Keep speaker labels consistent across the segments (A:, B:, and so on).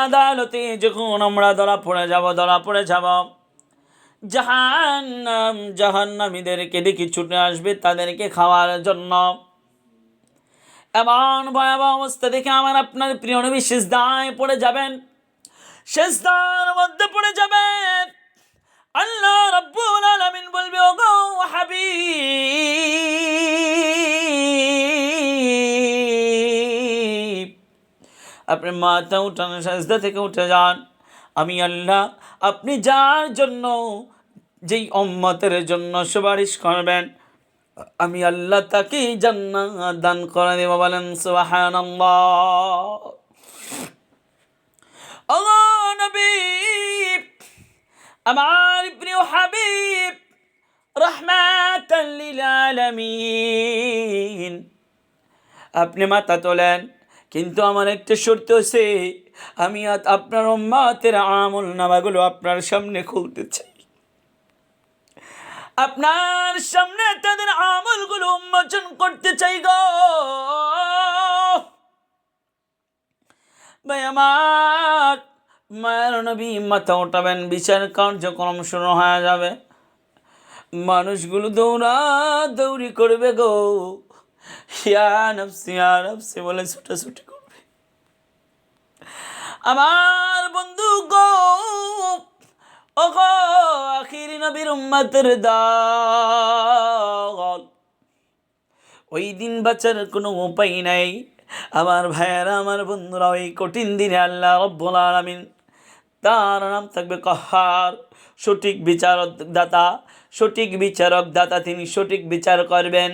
A: আদালতে যখন আমরা ধরা পড়ে যাব জাহান্নামীদেরকে দেখি ছুটে আসবে তাদেরকে খাওয়ার জন্য। এমন ভয়াবহ অবস্থা দেখে আমার আপনার প্রিয় নবী সিজদায় পড়ে যাবেন, সিজদার মধ্যে পড়ে যাবেন। আল্লাহ রাব্বুল আলামিন বলবে, ওগো হাবিব, আপনি মাথা উঠান, সিজদা থেকে উঠে যান। আমি আল্লাহ আপনি যার জন্য, যেই উম্মতের জন্য সুপারিশ করবেন, আমি আল্লাহ তাকে জান্নাত দান করে দেব। বলেন সুবহানাল্লাহ। আল্লাহ নবী, আমার প্রিয় হাবিব, রাহমাতাল লিল আলামিন, আপনি মাথা তোলেন, কিন্তু আমার একটা শর্ত আছে, আমি আপনার উম্মতের আমল নামাগুলো আপনার সামনে খুলতে চাই, আপনার সামনে তাদের আমলগুলো উন্মোচন করতে চাই গো ভাই আমার। মায়ের নবী মাথা উঠাবেন, বিচার কার্যক্রম শুরু হয়ে যাবে। মানুষগুলো দৌড়ি করবে গো, ইয়া নফসি বলে ছুটাছুটি করবে। আমার বন্ধু গো, ওগো আখিরি নবীর উম্মতের দল, ওই দিন বাঁচার কোনো উপায় নাই। আমার ভাইয়েরা, আমার বন্ধুরা, ওই কঠিন দিনে আল্লাহ রব্বুল আলামিন, তার নাম থাকবে কাহ্হার, সঠিক বিচারক দাতা, তিনি সঠিক বিচার করবেন।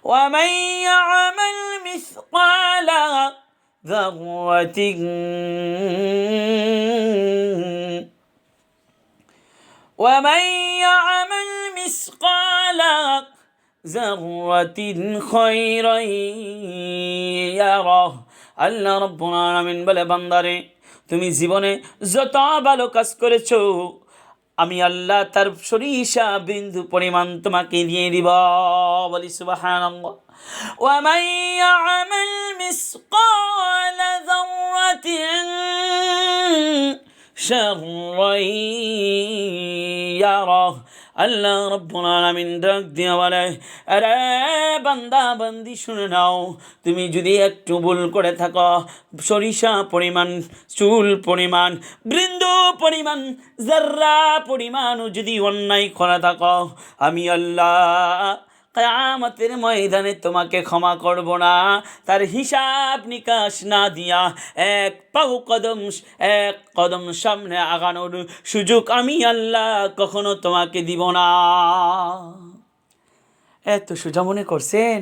A: ওয়ামান ইয়ামাল মিসকালা যাররাতিন ومن يعمل مثقال ذرة خيرا يره। আল্লাহ রাব্বুল আলামিন বলে, বান্দারে তুমি জীবনে যত ভালো কাজ করেছো, আমি আল্লাহ তার সরিষা বিন্দু পরিমাণ তোমাকে দিয়ে দিব। বলি সুবহানাল্লাহ। ومن يعمل مثقال ذرة شرا يره। আল্লাহ রাব্বুল আলামিন ডাক দিয়ে বলে, আরে বান্দা বান্দি শুনে নাও, তুমি যদি একটু ভুল করে থাকো, সরিষা পরিমাণ, চুল পরিমাণ, বিন্দু পরিমাণ, জাররা পরিমাণও যদি অন্যায় করে থাকো, আমি আল্লাহ কিয়ামতের ময়দানে তোমাকে ক্ষমা করব না। তার হিসাব নিকাশ না দিয়া এক কদম সামনে আগানোর সুযোগ আমি আল্লাহ কখনো তোমাকে দিব না। এত সোজা মনে করছেন?